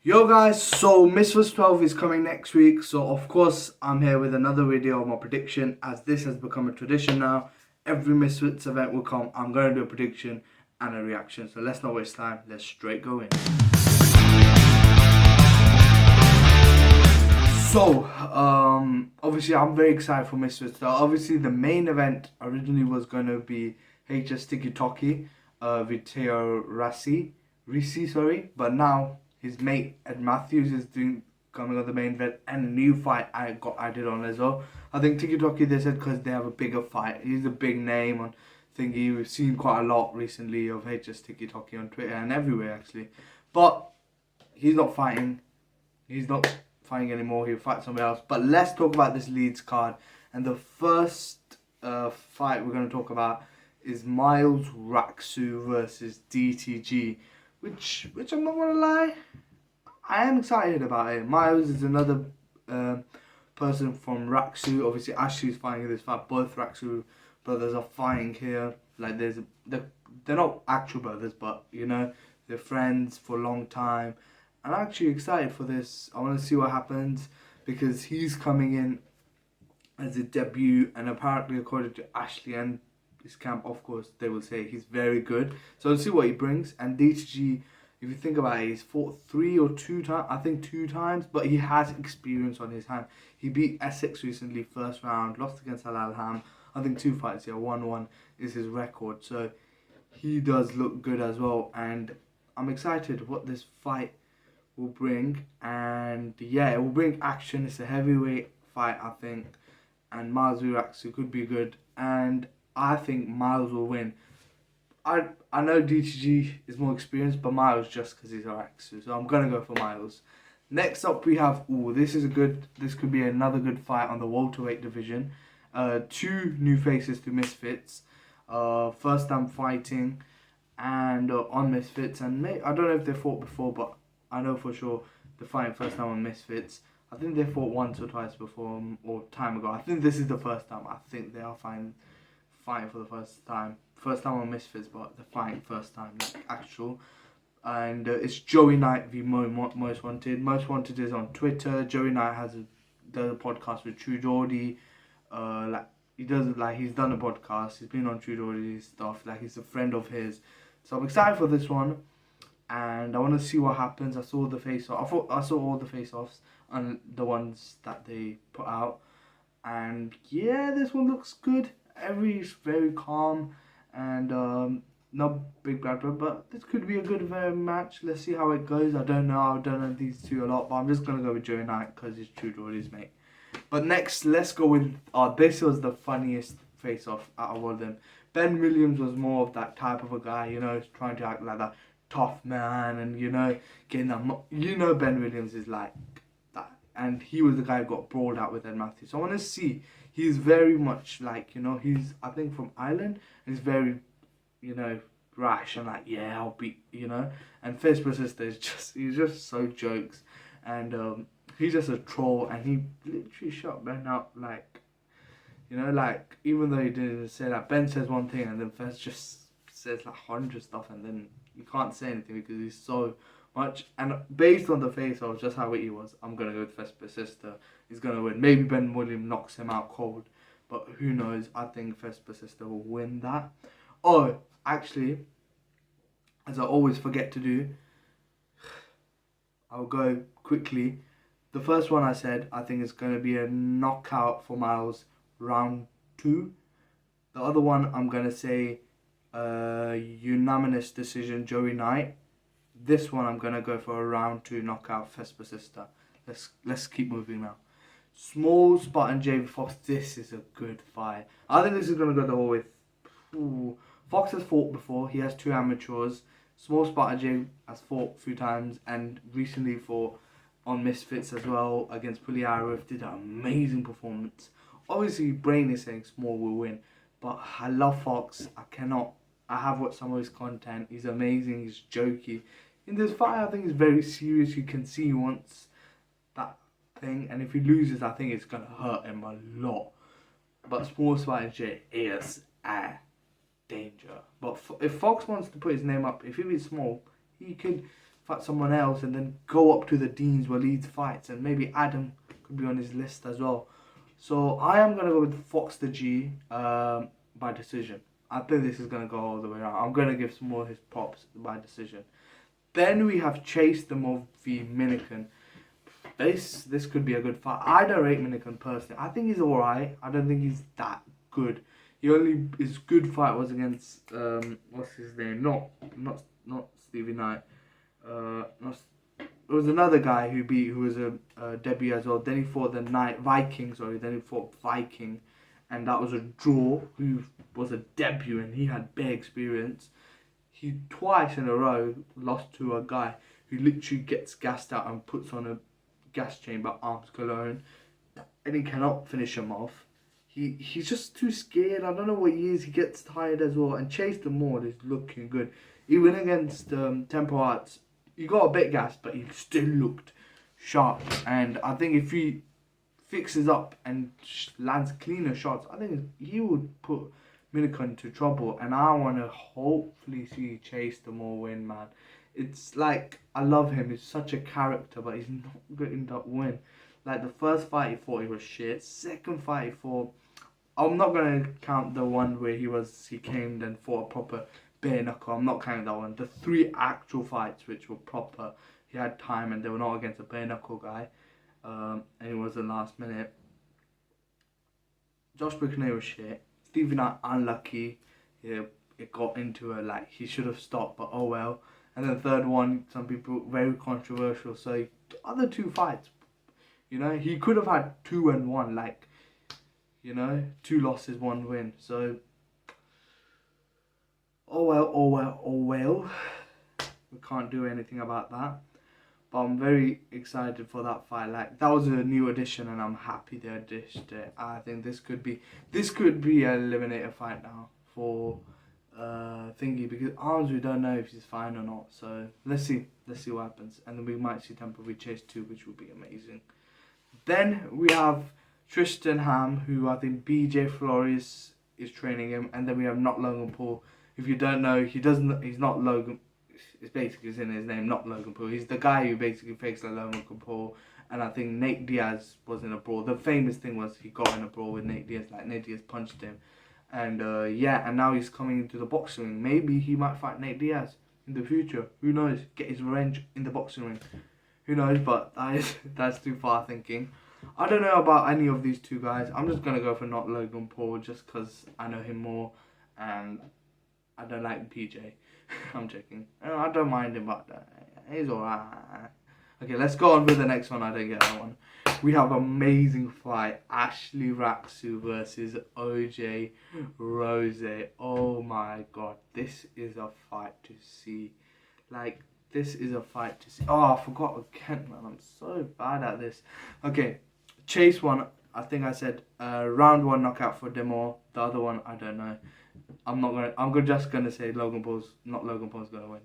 Yo guys, so Misfists 12 is coming next week, so of course I'm here with another video of my prediction, as this has become a tradition now. Every Misfits event will come, I'm going to do a prediction and a reaction, so let's not waste time, let's straight go in. So, obviously I'm very excited for Misfits. So obviously the main event originally was going to be HS Tiki Toki with Teo Risi, sorry, but now his mate Ed Matthews is coming on the main event, and a new fight I got added on as well. I think Tiki Toki, they said, because they have a bigger fight. He's a big name on thingy. We've seen quite a lot recently of HS Tiki Toki on Twitter and everywhere actually, but he's not fighting. He's not fighting anymore. He'll fight somebody else. But let's talk about this Leeds card. And the first fight we're going to talk about is Miles Raksu versus DTG, which I'm not going to lie, I am excited about it. Miles is another person from Raksu. Obviously, Ashley's fighting in this fight. Both Raksu brothers are fighting here. Like they're not actual brothers, but you know, they're friends for a long time. I'm actually excited for this. I want to see what happens because he's coming in as a debut, and apparently, according to Ashley and his camp, of course, they will say he's very good. So we'll see what he brings. And DTG, if you think about it, he's fought 3 or 2 times, I think 2 times, but he has experience on his hand. He beat Essex recently, first round, lost against Al Alham. I think 2 fights here, 1-1 is his record. So he does look good as well, and I'm excited what this fight will bring. And yeah, it will bring action. It's a heavyweight fight, I think, and Miles Raksu could be good, and I think Miles will win. I know DTG is more experienced, but Miles just because he's Raksu, so I'm gonna go for Miles. Next up we have, this could be another good fight on the welterweight division. 2 new faces to Misfits. First time fighting and on Misfits, and I don't know if they fought before, but I know for sure they're fighting first time on Misfits. I think they fought once or twice before, or time ago. I think this is the first time. I think they are fighting for the first time. First time on Misfits, but they're fighting first time, like actual. And it's Joey Knight v Most Wanted. Most Wanted is on Twitter. Joey Knight does a podcast with True Geordie. He's done a podcast. He's been on True Geordie's stuff. Like, he's a friend of his. So I'm excited for this one, and I want to see what happens. I saw all the face-offs and the ones that they put out, and yeah, this one looks good. Every's very calm and not big bad blood, but this could be a good match. Let's see how it goes. I don't know these two a lot, but I'm just gonna go with Joey Knight because he's True Geordie's mate. But next, let's go with this was the funniest face-off out of all of them. Ben Williams was more of that type of a guy, you know, trying to act like that tough man, and you know, getting that. Ben Williams is like that, and he was the guy who got brawled out with Ed Matthews. So I want to see. He's very much like, you know, he's, I think, from Ireland. He's very, you know, rash and like, yeah, I'll beat, you know. And Fist Persista is he's just so jokes, and he's just a troll, and he literally shot Ben out like. You know, like, even though he didn't say that, Ben says one thing and then Fez just says like 100 stuff, and then you can't say anything because he's so much. And based on the face of just how witty he was, I'm going to go with Fez Persista. He's going to win. Maybe Ben Williams knocks him out cold, but who knows? I think Fez Persista will win that. Oh, actually, as I always forget to do, I'll go quickly. The first one I said, I think it's going to be a knockout for Miles, round 2. The other one, I'm going to say unanimous decision, Joey Knight. This one, I'm going to go for a round 2 knockout, Fez Persista. Let's keep moving now. Small Spot and Jamie Foxx. This is a good fight. I think this is going to go the whole way. Fox has fought before. He has 2 amateurs. Small Spot and Jay has fought a few times, and recently fought on Misfits as well against Puliarov. Did an amazing performance. Obviously, brain is saying Small will win, but I love Fox. I have watched some of his content. He's amazing. He's jokey. In this fight, I think he's very serious. You can see he wants that thing, and if he loses, I think it's gonna hurt him a lot. But Small Spot and Jay is a danger. But if Fox wants to put his name up, if he beats Small, he could fight someone else, and then go up to the Deans where Leeds fights, and maybe Adam could be on his list as well. So I am gonna go with Fox the G by decision. I think this is gonna go all the way around. I'm gonna give some more his props by decision. Then we have Chase the Move v Minican. This could be a good fight. I don't rate Minican personally. I think he's alright. I don't think he's that good. His good fight was against what's his name? Not Stevie Knight. Not, it was another guy who was a debut as well. Then he fought the Knight Viking. Sorry. Then he fought Viking, and that was a draw. Who was a debut and he had big experience. He twice in a row lost to a guy who literally gets gassed out and puts on a gas chamber arms cologne, and he cannot finish him off. He's just too scared. I don't know what he is. He gets tired as well. And Chase the Maud is looking good. Even against Tempo Arts, he got a bit gassed, but he still looked sharp. And I think if he fixes up and lands cleaner shots, I think he would put Minican into trouble. And I want to hopefully see Chase the Maud win, man. It's like, I love him. He's such a character, but he's not getting that win. Like, the first fight he fought, he was shit. Second fight he fought, I'm not going to count the one where he came and fought a proper bare knuckle. I'm not counting that one. The 3 actual fights which were proper, he had time and they were not against a bare knuckle guy. And it was the last minute. Josh Buchanan was shit. Stevie Knight unlucky. Yeah, it got into it, like, he should have stopped, but oh well. And then the third one, some people, very controversial. So the other 2 fights, he could have had 2 and 1, like, 2 losses, 1 win. So, oh well. We can't do anything about that. But I'm very excited for that fight. Like, that was a new addition, and I'm happy they additioned it. I think this could be an eliminator fight now for thingy, because Arms, we don't know if he's fine or not. So let's see what happens, and then we might see Temple v Chase 2, which would be amazing. Then we have Tristan Ham, who I think BJ Flores is training him, and then we have not Logan Paul. If you don't know, he's not Logan. It's basically in his name, not Logan Paul. He's the guy who basically fakes like Logan Paul, and I think Nate Diaz was in a brawl. The famous thing was he got in a brawl with Nate Diaz, like Nate Diaz punched him. And and now he's coming into the boxing ring. Maybe he might fight Nate Diaz in the future. Who knows? Get his revenge in the boxing ring. Who knows? But that's too far thinking. I don't know about any of these 2 guys. I'm just going to go for not Logan Paul just because I know him more and I don't like PJ. I'm joking. I don't mind him, but he's alright. Okay, let's go on with the next one. I don't get that one. We have amazing fight. Ashley Raksu versus OJ Rose. Oh my god. This is a fight to see. Like, this is a fight to see. Oh, I forgot again, man. I'm so bad at this. Okay, Chase one. I think I said round 1 knockout for Demore. The other one, I don't know. I'm just gonna say Logan Paul's gonna win.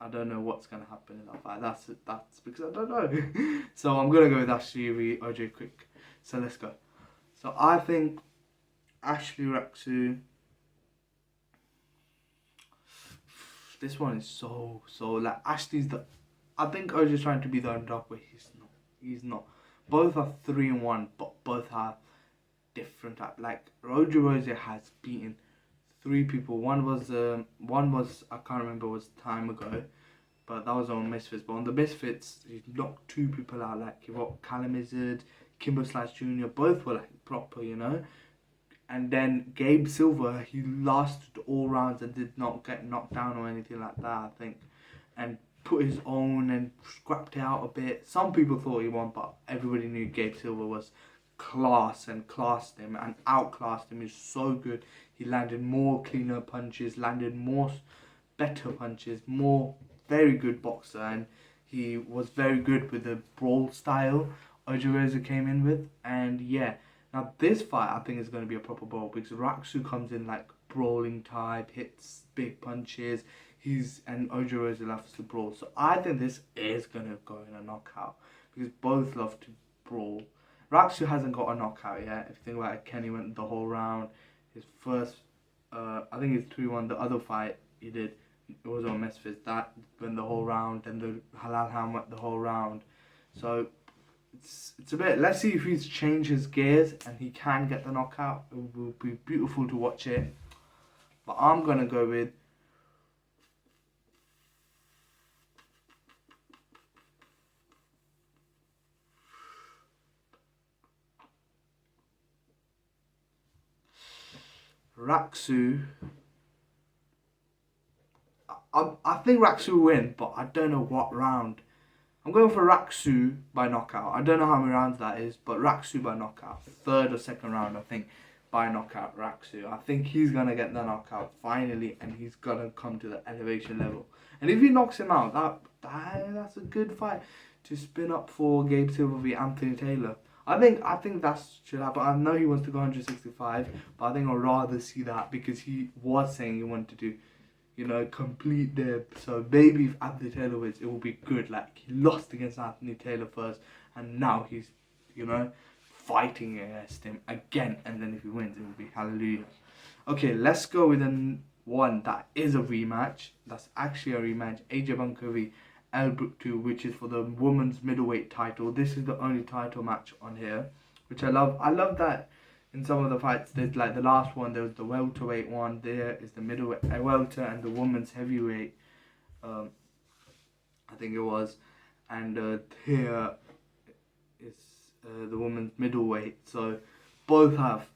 I don't know what's gonna happen in that fight. That's because I don't know. So I'm gonna go with Ashley v OJ quick. So let's go. So I think Ashley Raksu. This one is so like, Ashley's I think OJ's trying to be the underdog, but he's not. Both are 3-1, but both are different. Like, OJ Rose has beaten 3 people. One was I can't remember, was time ago, but that was on Misfits. But on the Misfits, he knocked 2 people out. Like, he got Callum Izzard, Kimbo Slice Jr. Both were like proper, And then Gabe Silver, he lasted all rounds and did not get knocked down or anything like that, I think. And put his own and scrapped it out a bit. Some people thought he won, but everybody knew Gabe Silver was class and classed him and outclassed him. He's so good. He landed more cleaner punches, landed more better punches, more very good boxer, and he was very good with the brawl style OJ Reza came in with. And yeah, now this fight I think is going to be a proper brawl, because Raksu comes in like brawling type, hits big punches. And OJ Reza loves to brawl. So I think this is going to go in a knockout, because both love to brawl. Raksu hasn't got a knockout yet. If you think about it, Kenny went the whole round. His first, I think it's 3-1. The other fight he did, it was on Misfits that went the whole round, and the Halal Ham went the whole round. So it's a bit. Let's see if he's changed his gears and he can get the knockout. It will be beautiful to watch it. But I'm gonna go with Raksu. I think Raksu will win, but I don't know what round. I'm going for Raksu by knockout. I don't know how many rounds that is, but Raksu by knockout. Third or second round, I think, by knockout, Raksu. I think he's going to get the knockout finally, and he's going to come to the elevation level. And if he knocks him out, that's a good fight to spin up for Gabe Silver v Anthony Taylor. I think that should happen. I know he wants to go 165, but I think I'd rather see that because he was saying he wanted to complete the. So maybe if Anthony Taylor wins, it will be good. Like, he lost against Anthony Taylor first, and now he's, fighting against him again. And then if he wins, it will be hallelujah. Okay, let's go with one that is a rematch. That's actually a rematch. AJ Bunker v Elbrook 2, which is for the women's middleweight title. This is the only title match on here, which I love. I love that. In some of the fights, there's like the last one, there was the welterweight one, there is the middleweight welter and the women's heavyweight, I think it was, and here is the women's middleweight. So both have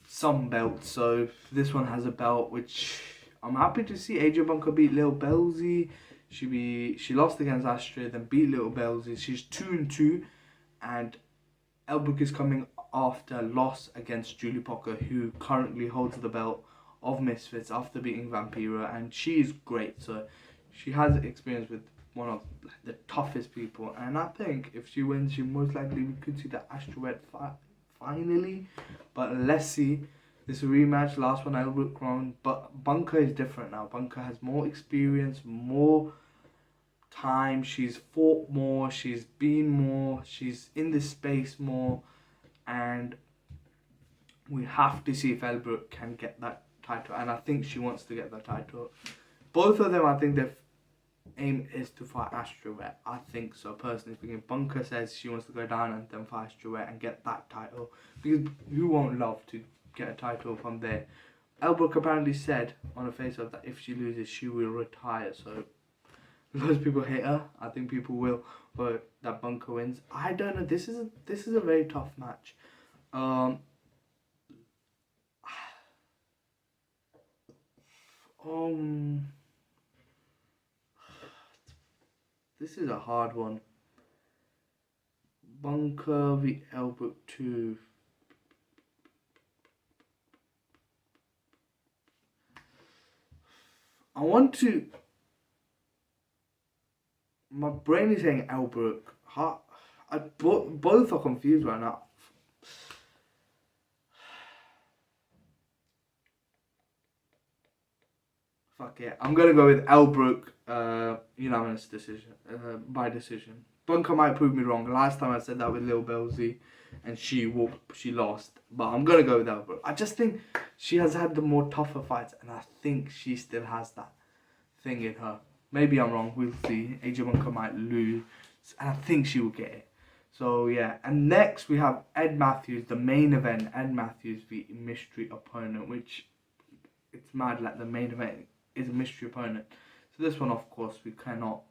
some belts. So this one has a belt, which I'm happy to see. AJ Bunker beat Lil Belzy. She lost against Astrid, then beat Lil Belzy. She's 2-2, and Elbrook is coming after a loss against Julie Pocker, who currently holds the belt of Misfits after beating Vampira, and she is great. So she has experience with one of the toughest people, and I think if she wins, she most likely we could see the Astrowet fight finally. But let's see. This is a rematch, last one Elbrook won, but Bunker is different now. Bunker has more experience, more time, she's fought more, she's been more, she's in this space more, and we have to see if Elbrook can get that title, and I think she wants to get the title. Both of them, I think their aim is to fight Astrowet. I think so, personally speaking. Bunker says she wants to go down and then fight Astrowet and get that title, because who won't love to get a title from there? Elbrook apparently said on her face off that if she loses, she will retire, so those people hate her. I think people will vote that Bunker wins. I don't know. This is a very tough match. This is a hard one. Bunker v Elbrook 2. I want to. My brain is saying Elbrook. Both are confused right now. Fuck it. I'm gonna go with Elbrook. Unanimous decision. By decision. Bunker might prove me wrong. Last time I said that with Lil Belzy, and she lost. But I'm gonna go with Elbrook. I just think she has had the more tougher fights, and I think she still has that thing in her. Maybe I'm wrong. We'll see. AJ Bunker might lose, and I think she will get it. So yeah. And next we have Ed Matthews, the main event. Ed Matthews v mystery opponent, which it's mad. Like, the main event is a mystery opponent. So this one, of course, we cannot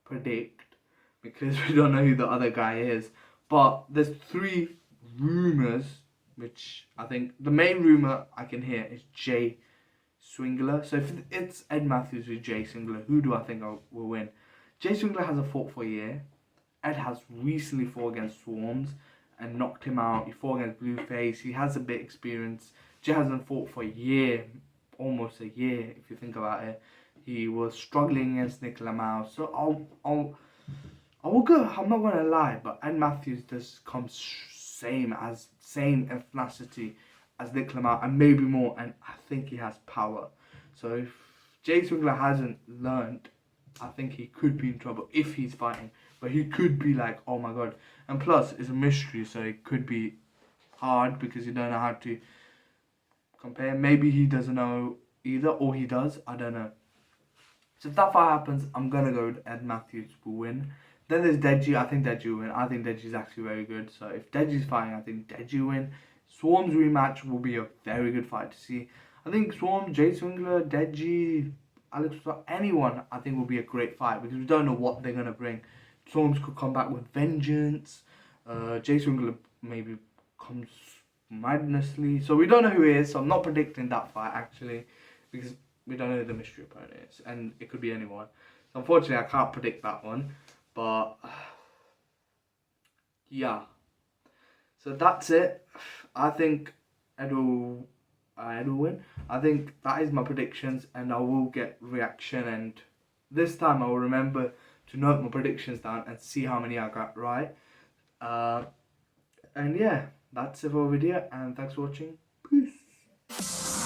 predict because we don't know who the other guy is. But there's 3 rumors, which I think the main rumor I can hear is Jay Swingler. So if it's Ed Matthews with Jay Swingler, who do I think will win? Jay Swingler hasn't fought for a year. Ed has recently fought against Swarms and knocked him out. He fought against Blueface. He has a bit of experience. Jay hasn't fought for a year, almost a year if you think about it. He was struggling against Nick Lamau. So I will go. I'm not gonna lie, but Ed Matthews does come same ethnicity as Nick Lamau, and maybe more, and I think he has power. So if Jay Swingler hasn't learned, I think he could be in trouble if he's fighting. But he could be like, oh my god. And plus, it's a mystery, so it could be hard because you don't know how to compare. Maybe he doesn't know either, or he does. I don't know. So if that fight happens, I'm gonna go with Ed Matthews will win. Then there's Deji. I think Deji will win. I think Deji's actually very good. So if Deji's fighting, I think Deji will win. Swarm's rematch will be a very good fight to see. I think Swarm, Jay Swingler, Deji, Alex, anyone, I think will be a great fight because we don't know what they're gonna bring. Swarms could come back with vengeance. Jay Swingler maybe comes madnessly. So we don't know who he is. So I'm not predicting that fight actually because we don't know who the mystery opponent is, and it could be anyone. So unfortunately, I can't predict that one. But yeah, so that's it. I think Ed will win. I think that is my predictions, and I will get reaction. And this time, I will remember to note my predictions down and see how many I got right. And yeah, that's it for the video. And thanks for watching. Peace.